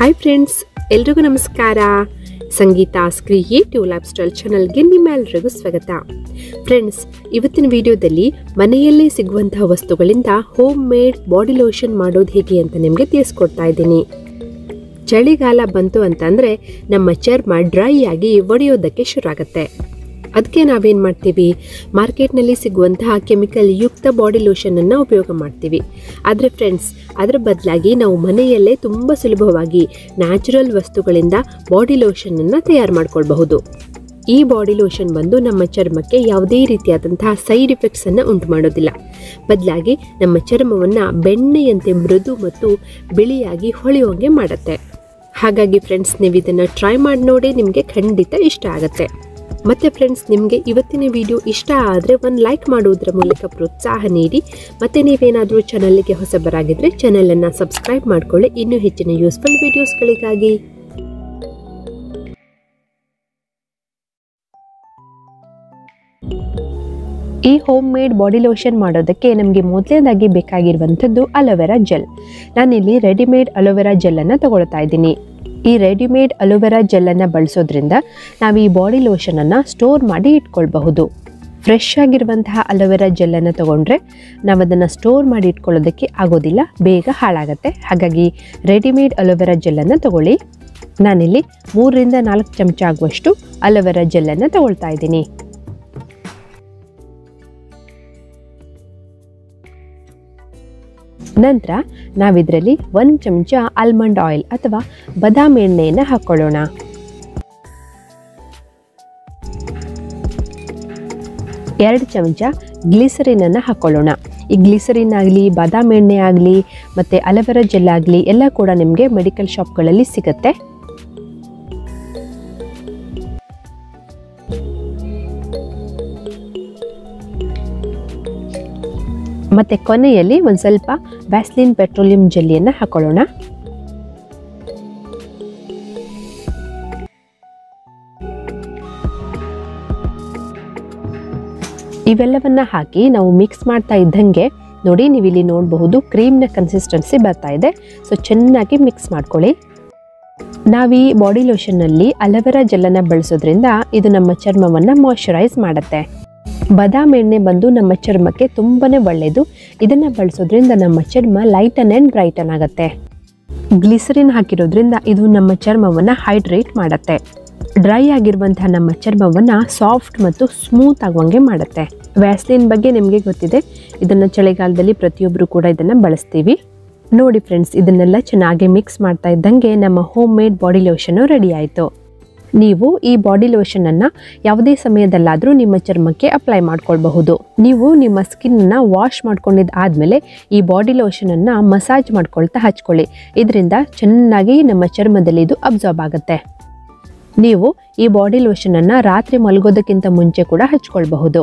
Hi friends, ಎಲ್ರಿಗೂ ನಮಸ್ಕಾರ. ಸಂಗೀತಾಸ್ creative life style ಚಾನಲ್ಗೆ ನಿಮ್ಮೆಲ್ಲರಿಗೂ ಸ್ವಾಗತ. ಫ್ರೆಂಡ್ಸ್, ಇವತ್ತಿನ ವಿಡಿಯೋದಲ್ಲಿ ಮನೆಯಲ್ಲೇ ಸಿಗುವಂತಹ ವಸ್ತುಗಳಿಂದ ಹೋಮ್ ಮೇಡ್ ಬಾಡಿ ಲೋಷನ್ ಮಾಡೋದು ಹೇಗೆ ಅಂತ ನಿಮಗೆ ತಿಳಿಸ್ಕೊಡ್ತಾ ಇದ್ದೀನಿ. ಚಳಿಗಾಲ ಬಂತು ಅಂತಂದರೆ ನಮ್ಮ ಚರ್ಮ ಡ್ರೈ ಆಗಿ ಒಡೆಯೋದಕ್ಕೆ ಶುರು ಆಗುತ್ತೆ. ಅದಕ್ಕೆ ನಾವೇನು ಮಾಡ್ತೀವಿ, ಮಾರ್ಕೆಟ್ನಲ್ಲಿ ಸಿಗುವಂತಹ ಕೆಮಿಕಲ್ ಯುಕ್ತ ಬಾಡಿ ಲೋಷನನ್ನು ಉಪಯೋಗ ಮಾಡ್ತೀವಿ. ಆದರೆ ಫ್ರೆಂಡ್ಸ್, ಅದರ ಬದಲಾಗಿ ನಾವು ಮನೆಯಲ್ಲೇ ತುಂಬ ಸುಲಭವಾಗಿ ನ್ಯಾಚುರಲ್ ವಸ್ತುಗಳಿಂದ ಬಾಡಿ ಲೋಷನನ್ನು ತಯಾರು ಮಾಡ್ಕೊಳ್ಬಹುದು. ಈ ಬಾಡಿ ಲೋಷನ್ ಬಂದು ನಮ್ಮ ಚರ್ಮಕ್ಕೆ ಯಾವುದೇ ರೀತಿಯಾದಂತಹ ಸೈಡ್ ಎಫೆಕ್ಟ್ಸನ್ನು ಉಂಟು ಮಾಡೋದಿಲ್ಲ. ಬದಲಾಗಿ ನಮ್ಮ ಚರ್ಮವನ್ನು ಬೆಣ್ಣೆಯಂತೆ ಮೃದು ಮತ್ತು ಬಿಳಿಯಾಗಿ ಹೊಳೆಯುವಂಗೆ ಮಾಡುತ್ತೆ. ಹಾಗಾಗಿ ಫ್ರೆಂಡ್ಸ್, ನೀವು ಇದನ್ನು ಟ್ರೈ ಮಾಡಿ ನೋಡಿ, ನಿಮಗೆ ಖಂಡಿತ ಇಷ್ಟ ಆಗುತ್ತೆ. ಮತ್ತು ಫ್ರೆಂಡ್ಸ್, ನಿಮಗೆ ಇವತ್ತಿನ ವಿಡಿಯೋ ಇಷ್ಟ ಆದರೆ ಒಂದು ಲೈಕ್ ಮಾಡುವುದರ ಮೂಲಕ ಪ್ರೋತ್ಸಾಹ ನೀಡಿ. ಮತ್ತು ನೀವೇನಾದರೂ ಚಾನಲ್ಗೆ ಹೊಸಬರಾಗಿದ್ದರೆ ಚಾನಲನ್ನು ಸಬ್ಸ್ಕ್ರೈಬ್ ಮಾಡಿಕೊಳ್ಳಿ, ಇನ್ನೂ ಹೆಚ್ಚಿನ ಯೂಸ್ಫುಲ್ ವಿಡಿಯೋಸ್ಗಳಿಗಾಗಿ. ಈ ಹೋಮ್ ಮೇಡ್ ಬಾಡಿ ಲೋಷನ್ ಮಾಡೋದಕ್ಕೆ ನಮಗೆ ಮೊದಲನೇದಾಗಿ ಬೇಕಾಗಿರುವಂಥದ್ದು ಅಲೋವೆರಾ ಜೆಲ್. ನಾನಿಲ್ಲಿ ರೆಡಿಮೇಡ್ ಅಲೋವೆರಾ ಜೆಲ್ಲನ್ನು ತಗೊಳ್ತಾ ಇದ್ದೀನಿ. ಈ ರೆಡಿಮೇಡ್ ಅಲೋವೆರಾ ಜೆಲ್ಲನ್ನು ಬಳಸೋದ್ರಿಂದ ನಾವು ಈ ಬಾಡಿ ಲೋಷನನ್ನು ಸ್ಟೋರ್ ಮಾಡಿ ಇಟ್ಕೊಳ್ಬಹುದು. ಫ್ರೆಶ್ ಆಗಿರುವಂತಹ ಅಲೋವೆರಾ ಜೆಲ್ಲನ್ನು ತೊಗೊಂಡ್ರೆ ನಾವು ಅದನ್ನು ಸ್ಟೋರ್ ಮಾಡಿ ಇಟ್ಕೊಳ್ಳೋದಕ್ಕೆ ಆಗೋದಿಲ್ಲ, ಬೇಗ ಹಾಳಾಗುತ್ತೆ. ಹಾಗಾಗಿ ರೆಡಿಮೇಡ್ ಅಲೋವೆರಾ ಜೆಲ್ಲನ್ನು ತಗೊಳ್ಳಿ. ನಾನಿಲ್ಲಿ 3 ರಿಂದ 4 ಚಮಚ ಆಗುವಷ್ಟು ಅಲೋವೆರಾ ಜೆಲ್ಲನ್ನು ತಗೊಳ್ತಾ ಇದ್ದೀನಿ. ನಂತರ ನಾವಿದರಲ್ಲಿ 1 ಚಮಚ ಆಲ್ಮಂಡ್ ಆಯಿಲ್ ಅಥವಾ ಬಾದಾಮಿ ಎಣ್ಣೆಯನ್ನು ಹಾಕೊಳ್ಳೋಣ. ಎರಡು ಚಮಚ ಗ್ಲಿಸರಿನ್ ಅನ್ನು ಹಾಕೊಳ್ಳೋಣ. ಈ ಗ್ಲಿಸರಿನ್ ಆಗಲಿ, ಬಾದಾಮಿ ಎಣ್ಣೆ ಆಗಲಿ ಮತ್ತು ಅಲೋವೆರಾ ಜೆಲ್ ಆಗಲಿ ಎಲ್ಲ ಕೂಡ ನಿಮಗೆ ಮೆಡಿಕಲ್ ಶಾಪ್ಗಳಲ್ಲಿ ಸಿಗುತ್ತೆ. ಮತ್ತು ಕೊನೆಯಲ್ಲಿ ಒಂದು ಸ್ವಲ್ಪ ವ್ಯಾಸ್ಲಿನ್ ಪೆಟ್ರೋಲಿಯಂ ಜೆಲ್ಲಿಯನ್ನು ಹಾಕೊಳ್ಳೋಣ. ಇವೆಲ್ಲವನ್ನ ಹಾಕಿ ನಾವು ಮಿಕ್ಸ್ ಮಾಡ್ತಾ ಇದ್ದಂಗೆ ನೋಡಿ, ನೀವು ಇಲ್ಲಿ ನೋಡಬಹುದು ಕ್ರೀಮ್ನ ಕನ್ಸಿಸ್ಟೆನ್ಸಿ ಬರ್ತಾ ಇದೆ. ಸೊ ಚೆನ್ನಾಗಿ ಮಿಕ್ಸ್ ಮಾಡ್ಕೊಳ್ಳಿ. ನಾವು ಈ ಬಾಡಿ ಲೋಷನ್ನಲ್ಲಿ ಅಲೋವೆರಾ ಜೆಲ್ಲನ್ನು ಬಳಸೋದ್ರಿಂದ ಇದು ನಮ್ಮ ಚರ್ಮವನ್ನು ಮಾಯ್ಶ್ಚರೈಸ್ ಮಾಡುತ್ತೆ. ಬಾದಾಮಿ ಎಣ್ಣೆ ಬಂದು ನಮ್ಮ ಚರ್ಮಕ್ಕೆ ತುಂಬಾ ಒಳ್ಳೆಯದು. ಇದನ್ನು ಬಳಸೋದ್ರಿಂದ ನಮ್ಮ ಚರ್ಮ ಲೈಟನ್ ಆ್ಯಂಡ್ ಬ್ರೈಟನ್ ಆಗುತ್ತೆ. ಗ್ಲಿಸರಿನ್ ಹಾಕಿರೋದ್ರಿಂದ ಇದು ನಮ್ಮ ಚರ್ಮವನ್ನು ಹೈಡ್ರೇಟ್ ಮಾಡುತ್ತೆ. ಡ್ರೈ ಆಗಿರುವಂತಹ ನಮ್ಮ ಚರ್ಮವನ್ನು ಸಾಫ್ಟ್ ಮತ್ತು ಸ್ಮೂತ್ ಆಗುವಂಗೆ ಮಾಡುತ್ತೆ. ವ್ಯಾಸ್ಲಿನ್ ಬಗ್ಗೆ ನಿಮಗೆ ಗೊತ್ತಿದೆ, ಇದನ್ನು ಚಳಿಗಾಲದಲ್ಲಿ ಪ್ರತಿಯೊಬ್ಬರು ಕೂಡ ಇದನ್ನು ಬಳಸ್ತೀವಿ. ನೋಡಿ ಫ್ರೆಂಡ್ಸ್, ಇದನ್ನೆಲ್ಲ ಚೆನ್ನಾಗಿ ಮಿಕ್ಸ್ ಮಾಡ್ತಾ ಇದ್ದಂಗೆ ನಮ್ಮ home made body lotion ready ಆಯಿತು. ನೀವು ಈ ಬಾಡಿ ಲೋಷನನ್ನು ಯಾವುದೇ ಸಮಯದಲ್ಲಾದರೂ ನಿಮ್ಮ ಚರ್ಮಕ್ಕೆ ಅಪ್ಲೈ ಮಾಡ್ಕೊಳ್ಬಹುದು. ನೀವು ನಿಮ್ಮ ಸ್ಕಿನ್ನನ್ನು ವಾಶ್ ಮಾಡ್ಕೊಂಡಿದ್ದಾದಮೇಲೆ ಈ ಬಾಡಿ ಲೋಷನನ್ನು ಮಸಾಜ್ ಮಾಡ್ಕೊಳ್ತಾ ಹಚ್ಕೊಳ್ಳಿ. ಇದರಿಂದ ಚೆನ್ನಾಗಿ ನಮ್ಮ ಚರ್ಮದಲ್ಲಿ ಇದು ಅಬ್ಸಾರ್ಬ್ ಆಗುತ್ತೆ. ನೀವು ಈ ಬಾಡಿ ಲೋಷನನ್ನು ರಾತ್ರಿ ಮಲಗೋದಕ್ಕಿಂತ ಮುಂಚೆ ಕೂಡ ಹಚ್ಕೊಳ್ಬಹುದು.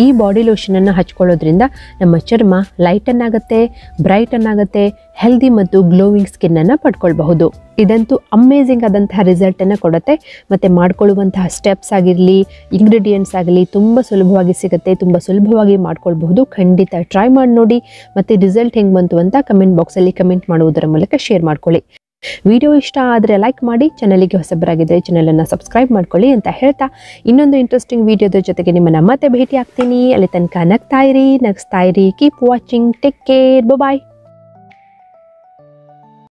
ಈ ಬಾಡಿ ಲೋಷನನ್ನು ಹಚ್ಕೊಳ್ಳೋದ್ರಿಂದ ನಮ್ಮ ಚರ್ಮ ಲೈಟನ್ ಆಗುತ್ತೆ, ಬ್ರೈಟನ್ ಆಗುತ್ತೆ, ಹೆಲ್ದಿ ಮತ್ತು ಗ್ಲೋವಿಂಗ್ ಸ್ಕಿನ್ನನ್ನು ಪಡ್ಕೊಳ್ಬಹುದು. ಇದಂತೂ ಅಮೇಝಿಂಗ್ ಆದಂತಹ ರಿಸಲ್ಟನ್ನು ಕೊಡುತ್ತೆ. ಮತ್ತು ಮಾಡ್ಕೊಳ್ಳುವಂತಹ ಸ್ಟೆಪ್ಸ್ ಆಗಿರಲಿ, ಇಂಗ್ರೀಡಿಯೆಂಟ್ಸ್ ಆಗಲಿ ತುಂಬ ಸುಲಭವಾಗಿ ಸಿಗುತ್ತೆ, ತುಂಬ ಸುಲಭವಾಗಿ ಮಾಡ್ಕೊಳ್ಬಹುದು. ಖಂಡಿತ ಟ್ರೈ ಮಾಡಿ ನೋಡಿ. ಮತ್ತು ರಿಸಲ್ಟ್ ಹೆಂಗೆ ಬಂತು ಅಂತ ಕಮೆಂಟ್ ಬಾಕ್ಸಲ್ಲಿ ಕಮೆಂಟ್ ಮಾಡುವುದರ ಮೂಲಕ ಶೇರ್ ಮಾಡ್ಕೊಳ್ಳಿ. ವಿಡಿಯೋ ಇಷ್ಟ ಆದರೆ ಲೈಕ್ ಮಾಡಿ, ಚಾನಲಿಗೆ ಹೊಸಬರಾಗಿದ್ದರೆ ಚಾನಲನ್ನು ಸಬ್ಸ್ಕ್ರೈಬ್ ಮಾಡ್ಕೊಳ್ಳಿ ಅಂತ ಹೇಳ್ತಾ, ಇನ್ನೊಂದು ಇಂಟ್ರೆಸ್ಟಿಂಗ್ ವಿಡಿಯೋದ ಜೊತೆಗೆ ನಿಮ್ಮನ್ನು ಮತ್ತೆ ಭೇಟಿ ಆಗ್ತೀನಿ. ಅಲ್ಲಿ ತನಕ ನಗ್ತಾ ಇರಿ, ಕೀಪ್ ವಾಚಿಂಗ್, ಟೇಕ್ ಕೇರ್, ಬಾಯ್.